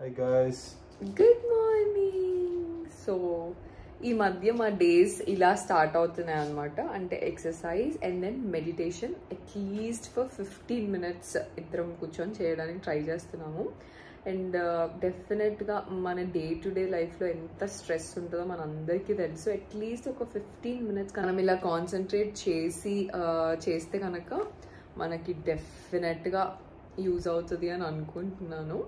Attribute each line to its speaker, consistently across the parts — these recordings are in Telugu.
Speaker 1: Hi guys.
Speaker 2: Good morning. So ఈ మధ్య మా డేస్ ఇలా స్టార్ట్ అవుతున్నాయి అన్నమాట. అంటే exercise and then meditation at least for 15 minutes ఇద్దరం కూర్చొని చేయడానికి ట్రై చేస్తున్నాము. అండ్ డెఫినెట్గా మన డే టు డే లైఫ్లో ఎంత స్ట్రెస్ ఉంటుందో మనందరికీ తెలుసు. అట్లీస్ట్ ఒక 15 minutes మనం ఇలా కాన్సన్ట్రేట్ చేస్తే కనుక మనకి డెఫినెట్గా యూజ్ అవుతుంది అని అనుకుంటున్నాను.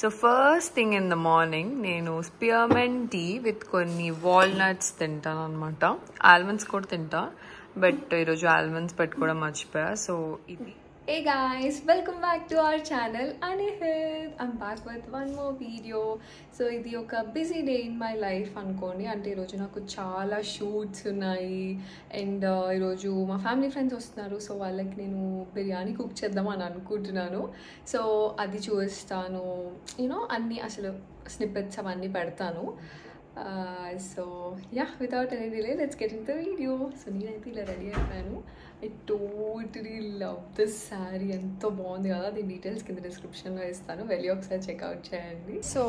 Speaker 2: So first thing in the morning నేను స్పియర్మెంట్ టీ విత్ కొన్ని వాల్నట్స్ తింటాను అనమాట. ఆల్మండ్స్ కూడా తింటా, బట్ ఈరోజు ఆల్మండ్స్ పెట్టుకోవడం మర్చిపోయా. సో ఇది Hey guys, welcome back to our channel Anihit. I'm back with one more video. So ఇది ఒక busy day in my life అనుకోండి. అంటే ఈరోజు నాకు చాలా షూట్స్ ఉన్నాయి అండ్ ఈరోజు మా ఫ్యామిలీ ఫ్రెండ్స్ వస్తున్నారు. సో వాళ్ళకి నేను బిర్యానీ కుక్ చేద్దామని అనుకుంటున్నాను. సో అది చూస్తాను, యూనో అన్నీ అసలు స్నిప్పెట్స్ అవన్నీ పెడతాను. So yeah, without any delay let's get in the video. So నేనైతే ఇలా రెడీ అయిపోయాను. I totally love this sari, ఎంతో బాగుంది కదా. దీని డీటెయిల్స్ కింద డిస్క్రిప్షన్లో ఇస్తాను, వెళ్ళి ఒకసారి చెక్అవుట్ చేయండి. సో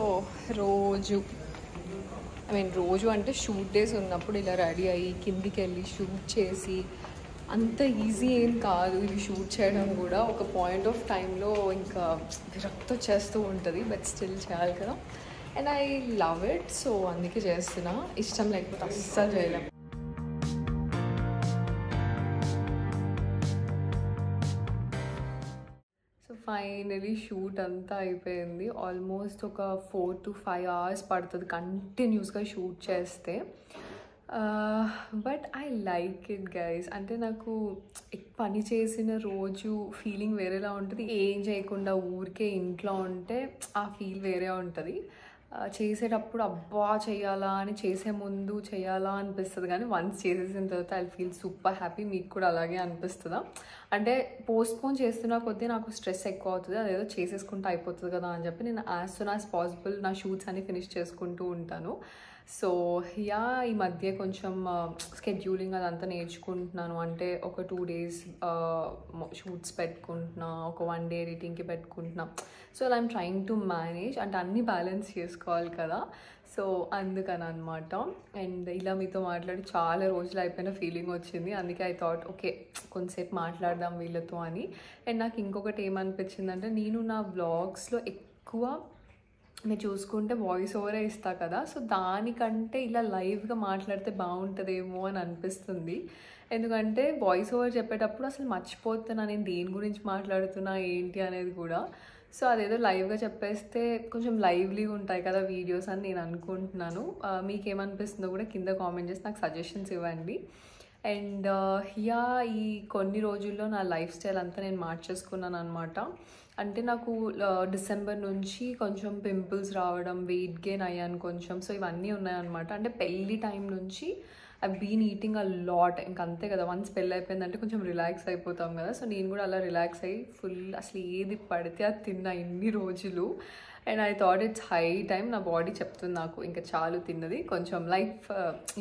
Speaker 2: రోజు అంటే షూట్ డేస్ ఉన్నప్పుడు ఇలా రెడీ అయ్యి కిందికి వెళ్ళి షూట్ చేసి అంత ఈజీ ఏం కాదు ఇది షూట్ చేయడం కూడా. ఒక పాయింట్ ఆఫ్ టైంలో ఇంకా విరక్తి వచ్చేస్తూ ఉంటుంది, బట్ స్టిల్ చేయాలి కదా. And I love it, so అందుకే చేస్తున్నా. ఇష్టం లేకపోతే అస్సలు చేయలేం. సో ఫైనలీ షూట్ అంతా అయిపోయింది. ఆల్మోస్ట్ ఒక 4 to 5 hours పడుతుంది కంటిన్యూస్గా షూట్ చేస్తే. But I like it guys. అంటే నాకు పని చేసిన రోజు ఫీలింగ్ వేరేలా ఉంటుంది. ఏం చేయకుండా ఊరికే ఇంట్లో ఉంటే ఆ ఫీల్ వేరే ఉంటుంది. చేసేటప్పుడు అబ్బా చేయాలా అని, చేసే ముందు చేయాలా అనిపిస్తుంది, కానీ వన్స్ చేసేసిన తర్వాత ఐ ఫీల్ సూపర్ హ్యాపీ. మీకు కూడా అలాగే అనిపిస్తుందా? అంటే పోస్ట్పోన్ చేస్తున్నా కొద్దీ నాకు స్ట్రెస్ ఎక్కువ అవుతుంది. అదేదో చేసేసుకుంటూ అయిపోతుంది కదా అని చెప్పి నేను యాజ్ సూన్ యాజ్ పాసిబుల్ నా షూట్స్ అన్ని ఫినిష్ చేసుకుంటూ ఉంటాను. సో యా, ఈ మధ్య కొంచెం స్కెడ్యూలింగ్ అదంతా నేర్చుకుంటున్నాను. అంటే ఒక 2 days షూట్స్ పెట్టుకుంటున్నా, ఒక 1 day ఎడిటింగ్కి పెట్టుకుంటున్నా. So I'm trying to manage, అంటే అన్నీ బ్యాలెన్స్ చేసుకోవాలి కదా. సో అందుకని అనమాట. అండ్ ఇలా మీతో మాట్లాడి చాలా రోజులు అయిపోయిన ఫీలింగ్ వచ్చింది. అందుకే ఐ థాట్ ఓకే కొంతసేపు మాట్లాడదాం వీళ్ళతో అని. అండ్ నాకు ఇంకొకటి ఏమనిపించిందంటే, నేను నా వ్లాగ్స్లో ఎక్కువ మీరు చూసుకుంటే వాయిస్ ఓవరే ఇస్తా కదా. సో దానికంటే ఇలా లైవ్గా మాట్లాడితే బాగుంటుందేమో అని అనిపిస్తుంది. ఎందుకంటే వాయిస్ ఓవర్ చెప్పేటప్పుడు అసలు మర్చిపోతున్నా నేను దేని గురించి మాట్లాడుతున్నా ఏంటి అనేది కూడా. సో అదేదో లైవ్గా చెప్పేస్తే కొంచెం లైవ్లీగా ఉంటాయి కదా వీడియోస్ అని నేను అనుకుంటున్నాను. మీకేమనిపిస్తుందో కూడా కింద కామెంట్ చేసి నాకు సజెషన్స్ ఇవ్వండి. అండ్ యా, ఈ కొన్ని రోజుల్లో నా లైఫ్ స్టైల్ అంతా నేను మార్చేసుకున్నాను అనమాట. అంటే నాకు డిసెంబర్ నుంచి కొంచెం పింపుల్స్ రావడం, వెయిట్ గెయిన్ అయ్యాను కొంచెం. సో ఇవన్నీ ఉన్నాయన్నమాట. అంటే పెళ్ళి టైం నుంచి I been eating a lot. ఇంకా అంతే కదా, వన్స్ పెళ్ళి అయిపోయిందంటే కొంచెం రిలాక్స్ అయిపోతాం కదా. సో నేను కూడా అలా రిలాక్స్ అయ్యి ఫుల్ అసలు ఏది పడితే అది తిన్నా ఇన్ని రోజులు. And I thought it's high time. నా బాడీ చెప్తుంది నాకు ఇంకా చాలు తిన్నది, కొంచెం లైఫ్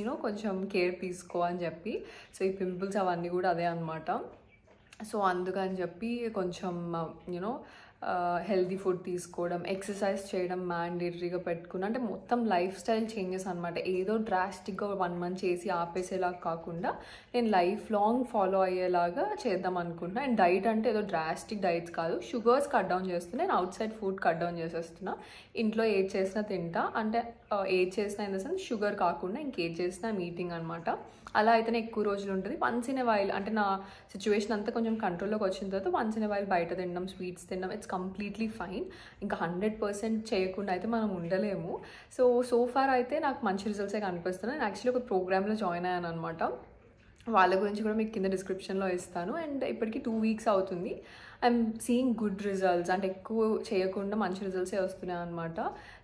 Speaker 2: యూనో కొంచెం కేర్ తీసుకో అని చెప్పి. సో ఈ పింపుల్స్ అవన్నీ కూడా అదే అనమాట. సో అందుకని చెప్పి కొంచెం యూనో హెల్దీ ఫుడ్ తీసుకోవడం, ఎక్సర్సైజ్ చేయడం మ్యాండేటరీగా పెట్టుకున్నా. అంటే మొత్తం లైఫ్ స్టైల్ చేంజెస్ అనమాట. ఏదో డ్రాస్టిక్గా 1 month చేసి ఆపేసేలాగా కాకుండా నేను లైఫ్ లాంగ్ ఫాలో అయ్యేలాగా చేద్దాం అనుకుంటున్నా. అండ్ డైట్ అంటే ఏదో డ్రాస్టిక్ డైట్స్ కాదు, షుగర్స్ కట్ డౌన్ చేస్తున్నా, నేను outside food cut down చేసేస్తున్నా. ఇంట్లో ఏది చేసినా తింటా, అంటే ఏది చేసినా ఇన్ ద సెన్స్ షుగర్ కాకుండా ఇంకేది చేసినా మీటింగ్ అనమాట. అలా అయితేనే ఎక్కువ రోజులు ఉంటుంది. వన్స్ ఇన్ ఎ వైల్, అంటే నా సిచ్యువేషన్ అంతా కొంచెం కంట్రోల్లోకి వచ్చిన తర్వాత వన్స్ ఇన్ ఎ వైల్ బయట తినడం, స్వీట్స్ తినడం, ఇట్స్ కంప్లీట్లీ ఫైన్. ఇంకా 100% చేయకుండా అయితే మనం ఉండలేము. సో ఫార్ అయితే నాకు మంచి రిజల్ట్సే కనిపిస్తున్నాయి. నేను యాక్చువల్లీ ఒక ప్రోగ్రామ్లో జాయిన్ అయ్యాను అనమాట. వాళ్ళ గురించి కూడా మీకు కింద డిస్క్రిప్షన్లో ఇస్తాను. అండ్ ఇప్పటికీ 2 weeks అవుతుంది. ఐఎమ్ సీయింగ్ గుడ్ రిజల్ట్స్, అంటే ఎక్కువ చేయకుండా మంచి రిజల్ట్సే వస్తున్నాయి అనమాట.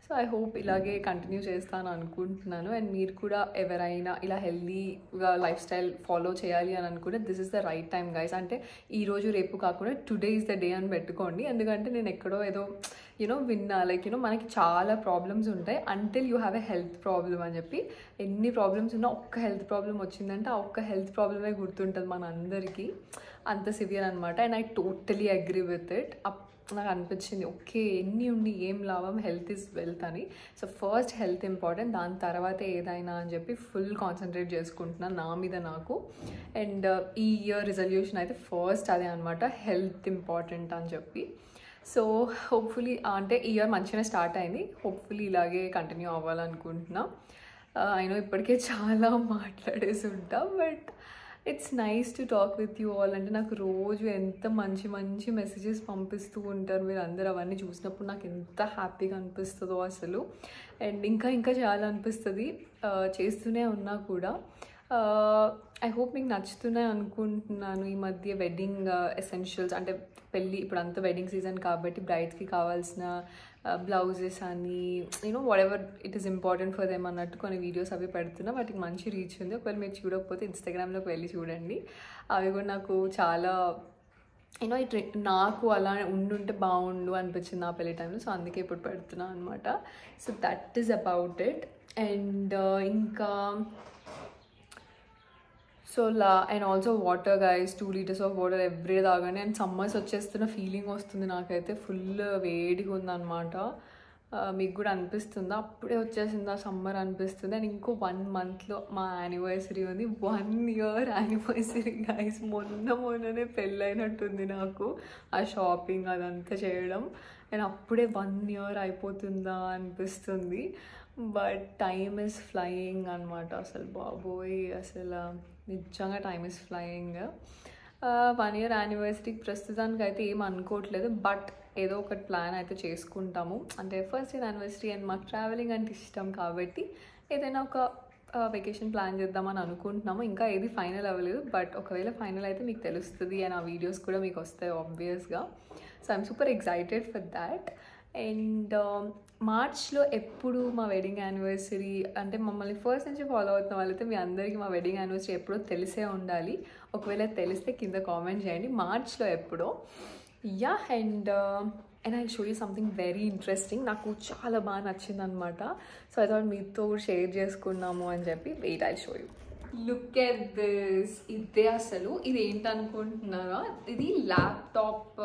Speaker 2: సో ఐ హోప్ ఇలాగే కంటిన్యూ చేస్తాను అనుకుంటున్నాను. అండ్ మీరు కూడా ఎవరైనా ఇలా హెల్దీగా లైఫ్ స్టైల్ ఫాలో చేయాలి అని అనుకుంటే this is the right time guys. అంటే ఈరోజు రేపు కాకుండా టుడే ఈజ్ ద డే అని పెట్టుకోండి. ఎందుకంటే నేను ఎక్కడో ఏదో విన్నా, లైక్ మనకి చాలా ప్రాబ్లమ్స్ ఉంటాయి until you have a health problem అని చెప్పి. ఎన్ని ప్రాబ్లమ్స్ ఉన్నా ఒక్క హెల్త్ ప్రాబ్లమ్ వచ్చిందంటే ఆ ఒక్క హెల్త్ ప్రాబ్లమే గుర్తుంటుంది మన అందరికీ, అంత సివియర్ అనమాట. And I totally agree with it. నాకు అనిపించింది ఓకే ఎన్ని ఉండి ఏం లాభం, హెల్త్ ఈజ్ వెల్త్ అని. సో ఫస్ట్ హెల్త్ ఇంపార్టెంట్, దాని తర్వాత ఏదైనా అని చెప్పి ఫుల్ కాన్సన్ట్రేట్ చేసుకుంటున్నాను నా మీద నాకు. అండ్ ఈ ఇయర్ రిజల్యూషన్ అయితే ఫస్ట్ అదే అనమాట, హెల్త్ ఇంపార్టెంట్ అని చెప్పి. సో హోప్ఫుల్లీ అంటే ఈ ఇయర్ మంచిగానే స్టార్ట్ అయింది, హోప్ఫుల్లీ ఇలాగే కంటిన్యూ అవ్వాలనుకుంటున్నా. అయినో ఇప్పటికే చాలా మాట్లాడేసి ఉంటా, but it's nice to talk with you all. అంటే నాకు రోజు ఎంత మంచి మంచి మెసేజెస్ పంపిస్తూ ఉంటారు మీరు అందరూ, అవన్నీ చూసినప్పుడు నాకు ఎంత హ్యాపీగా అనిపిస్తుందో అసలు. అండ్ ఇంకా ఇంకా చాలా అనిపిస్తుంది చేస్తూనే ఉన్నా కూడా. ఐ హోప్ మీకు నచ్చుతున్నాయి అనుకుంటున్నాను. ఈ మధ్య వెడ్డింగ్ ఎసెన్షియల్స్, అంటే పెళ్ళి ఇప్పుడు అంతా వెడ్డింగ్ సీజన్ కాబట్టి బ్రైడ్స్కి కావాల్సిన బ్లౌజెస్ అని what ever it is important for them అన్నట్టు కొన్ని వీడియోస్ అవి పెడుతున్నా. వాటికి మంచి రీచ్ ఉంది. ఒకవేళ మీరు చూడకపోతే ఇన్స్టాగ్రామ్లోకి వెళ్ళి చూడండి. అవి కూడా నాకు చాలా నాకు అలా ఉండుంటే బాగుండు అనిపించింది నా పెళ్ళి టైంలో. సో అందుకే ఇప్పుడు పెడుతున్నాను అనమాట. So that is about it. And ఇంకా and also water guys, 2 liters of water every తాగండి. అండ్ సమ్మర్స్ వచ్చేస్తున్న ఫీలింగ్ వస్తుంది నాకైతే, ఫుల్ వేడిగా ఉందన్నమాట. మీకు కూడా అనిపిస్తుందా? అప్పుడే వచ్చేసిందా సమ్మర్ అనిపిస్తుంది. అండ్ ఇంకో 1 monthలో మా యానివర్సరీ ఉంది. 1 year యానివర్సరీ గైస్. మొన్ననే పెళ్ళైనట్టుంది నాకు ఆ షాపింగ్ అదంతా చేయడం. అండ్ అప్పుడే 1 year అయిపోతుందా అనిపిస్తుంది. బట్ టైమ్ ఈజ్ ఫ్లయింగ్ అనమాట. అసలు బాబోయ్, అసలు నిజంగా టైమ్ ఈజ్ ఫ్లయింగ్. 1 year యానివర్సరీకి ప్రస్తుతానికి అయితే ఏం అనుకోవట్లేదు, బట్ ఏదో ఒకటి ప్లాన్ అయితే చేసుకుంటాము. అంటే ఫస్ట్ ఇయర్ యానివర్సరీ అండ్ మాకు ట్రావెలింగ్ అంటే ఇష్టం కాబట్టి ఏదైనా ఒక వెకేషన్ ప్లాన్ చేద్దామని అనుకుంటున్నాము. ఇంకా ఏది ఫైనల్ అవ్వలేదు, బట్ ఒకవేళ ఫైనల్ అయితే మీకు తెలుస్తుంది అండ్ ఆ వీడియోస్ కూడా మీకు వస్తాయి ఆబ్వియస్గా. So I'm super excited for that. And మార్చ్లో ఎప్పుడు మా వెడ్డింగ్ యానివర్సరీ, అంటే మమ్మల్ని ఫస్ట్ నుంచి ఫాలో అవుతున్న వాళ్ళైతే మీ అందరికీ మా వెడ్డింగ్ యానివర్సరీ ఎప్పుడో తెలిసే ఉండాలి. ఒకవేళ తెలిస్తే కింద కామెంట్ చేయండి మార్చ్లో ఎప్పుడో. Yeah, and I show you something very interesting. నాకు చాలా బాగా నచ్చింది అనమాట. సో ఐ థాట్ మీతో షేర్ చేసుకున్నాము అని చెప్పి. Wait, I show you. Look at this. ఇదే అసలు, ఇది ఏంటనుకుంటున్నారా? ఇది ల్యాప్టాప్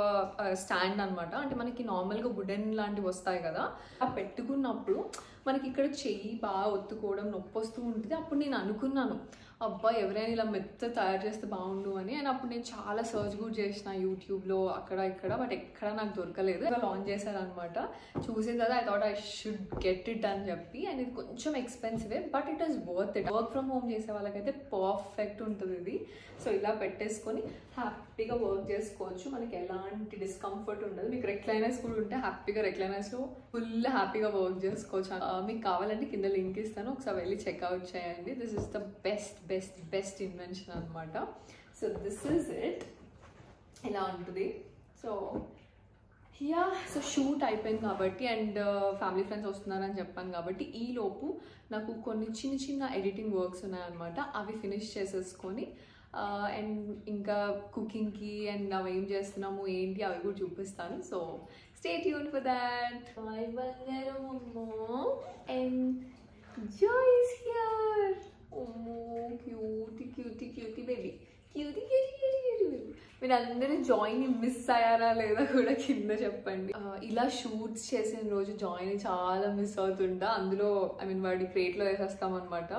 Speaker 2: స్టాండ్ అనమాట. అంటే మనకి నార్మల్గా వుడెన్ లాంటివి వస్తాయి కదా, ఆ పెట్టుకున్నప్పుడు మనకి ఇక్కడ చెయ్యి బాగా ఒత్తుకోవడం నొప్పి వస్తూ ఉంటుంది. అప్పుడు నేను అనుకున్నాను అబ్బా ఎవరైనా ఇలా మెత్త తయారు చేస్తే బాగుండు అని. అండ్ అప్పుడు నేను చాలా సర్చ్ కూడా చేసిన యూట్యూబ్లో అక్కడ ఇక్కడ, బట్ ఎక్కడ నాకు దొరకలేదు. ఇలా లాంచ్ చేశారనమాట. చూసిన కదా I thought I should get it అని చెప్పి. అండ్ ఇది కొంచెం ఎక్స్పెన్సివే, but it is worth it. Work from home చేసే వాళ్ళకైతే పర్ఫెక్ట్ ఉంటుంది ఇది. సో ఇలా పెట్టేసుకొని హ్యాపీగా వర్క్ చేసుకోవచ్చు. మనకి ఎలాంటి డిస్కంఫర్ట్ ఉండదు. మీకు రెక్లైనర్స్ కూడా ఉంటే హ్యాపీగా రెక్లైనర్స్లో ఫుల్ హ్యాపీగా వర్క్ చేసుకోవచ్చు. మీకు కావాలంటే కింద లింక్ ఇస్తాను, ఒకసారి వెళ్ళి చెక్అవుట్ చేయండి. This is the best invention అనమాట. So this is it. ఇలా ఉంటుంది. సో యా, సో షూట్ అయిపోయింది కాబట్టి అండ్ ఫ్యామిలీ ఫ్రెండ్స్ వస్తున్నారని చెప్పాను కాబట్టి ఈ లోపు నాకు కొన్ని చిన్న ఎడిటింగ్ వర్క్స్ ఉన్నాయన్నమాట. అవి ఫినిష్ చేసేసుకొని అండ్ ఇంకా కుకింగ్కి అండ్ అవి ఏం చేస్తున్నాము ఏంటి అవి కూడా చూపిస్తాను. So stay tune for that. My బంగారం అమ్మో అండ్ జాయ్ ఈస్ హియర్. అమ్మో క్యూటీ బేబీ, క్యూటీ బేబీ. మీరు అందరూ జాయ్ని మిస్ అయ్యారా లేదా కూడా కింద చెప్పండి. ఇలా షూట్స్ చేసిన రోజు జాయ్ని చాలా మిస్ అవుతుంటా. అందులో వాడి క్రేట్లో వేసేస్తామన్నమాట.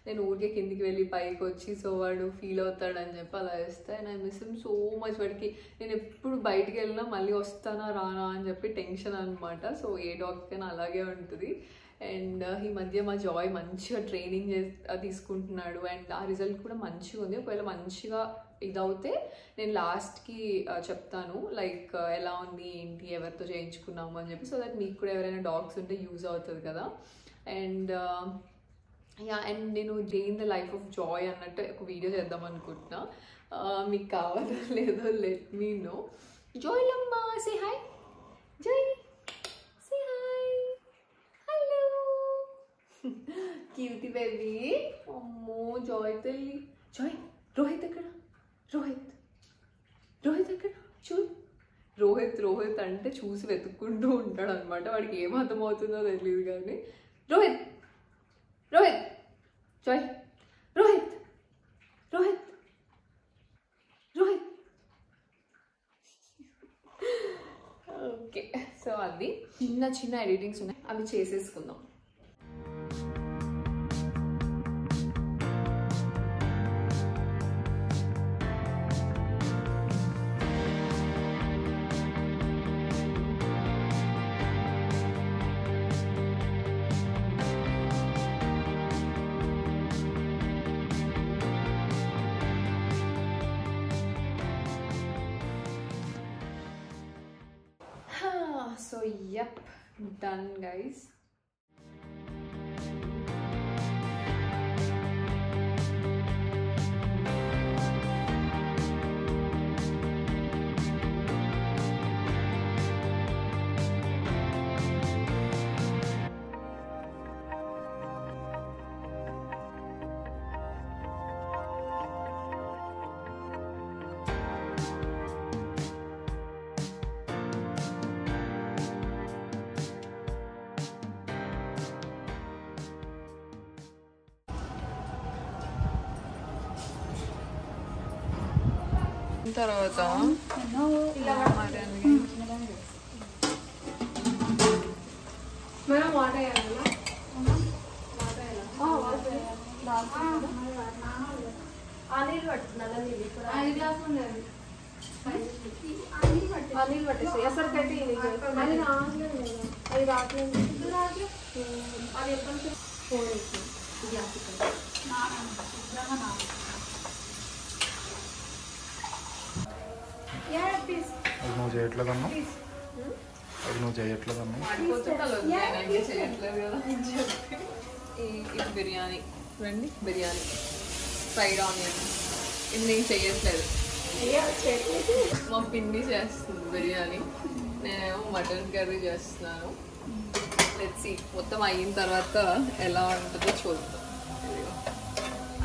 Speaker 2: నేను ఊరికే కిందికి వెళ్ళి పైకి వచ్చి సో వాడు ఫీల్ అవుతాడని చెప్పి అలా వేస్తే. And I miss him so much. వాడికి నేను ఎప్పుడు బయటికి వెళ్ళినా మళ్ళీ వస్తానా రానా అని చెప్పి టెన్షన్ అనమాట. సో ఏ డాగ్కైనా అలాగే ఉంటుంది. అండ్ ఈ మధ్య మా జాయ్ మంచిగా ట్రైనింగ్ తీసుకుంటున్నాడు అండ్ ఆ రిజల్ట్ కూడా మంచిగా ఉంది. ఒకవేళ మంచిగా ఇదవుతే నేను లాస్ట్కి చెప్తాను లైక్ ఎలా ఉంది ఏంటి ఎవరితో చేయించుకున్నాము అని చెప్పి. సో దట్ మీకు కూడా ఎవరైనా డాగ్స్ ఉంటే యూజ్ అవుతుంది కదా. అండ్ యా, అండ్ నేను day in the life of Joy అన్నట్టు ఒక వీడియో చేద్దాం అనుకుంటున్నా. మీకు కావాలో లేదో లెట్ మీ నో. జోయిలమ్మ say hi. Jai say hi. Hello cutie baby. అమ్మో జాయ్ తల్లి. జాయ్ రోహిత్ ఎక్కడ? రోహిత్ ఎక్కడ? చూడు రోహిత్ అంటే చూసి వెతుక్కుంటూ ఉంటాడు అనమాట. వాడికి ఏం అర్థమవుతుందో తెలియదు కానీ Rohit Joy Rohit okay. So అది చిన్న ఎడిటింగ్స్ ఉన్నాయి, అవి చేసేసుకుందాం. So yep, done guys. తర్వాత మనం వాటర్ వేయాలా? నీళ్ళు పట్టుకున్నా నీళ్ళు పట్టేసి ఎసరు పెట్టి అది రావట్లేదు. అది ఎప్పటి
Speaker 1: నువ్వు చేయట్లేదన్నా, అది నువ్వు చేయట్లేదన్నా.
Speaker 2: ఇది బిర్యానీ రండి, బిర్యానీ ఫ్రైడ్ ఆనియన్. ఇది నేను చేయట్లేదు, మా పిండి చేస్తుంది బిర్యానీ. నేనేమో మటన్ కర్రీ చేస్తున్నాను. లెట్స్ సీ మొత్తం అయిన తర్వాత ఎలా ఉంటుందో చూద్దాం.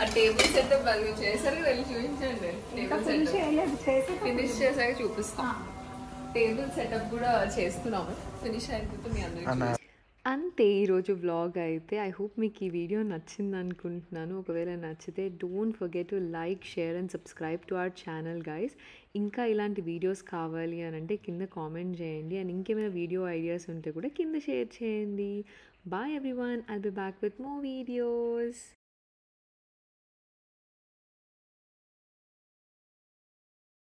Speaker 2: ఆ టేబుల్ సెటప్ అది చేశారు, వెళ్ళి చూపించండి. టేబుల్ సెటప్ ఫినిష్ చేశాక చూపిస్తాం. టేబుల్ సెటప్ కూడా చేస్తున్నాము, ఫినిష్ అయిపోతే మీ అందరికీ. అంతే ఈరోజు వ్లాగ్ అయితే. ఐ హోప్ మీకు ఈ వీడియో నచ్చింది అనుకుంటున్నాను. ఒకవేళ నచ్చితే don't forget to like, share and subscribe to our channel guys. ఇంకా ఇలాంటి వీడియోస్ కావాలి అని అంటే కింద కామెంట్ చేయండి. అండ్ ఇంకేమైనా వీడియో ఐడియాస్ ఉంటే కూడా కింద షేర్ చేయండి. Bye everyone, I'll be back with more videos.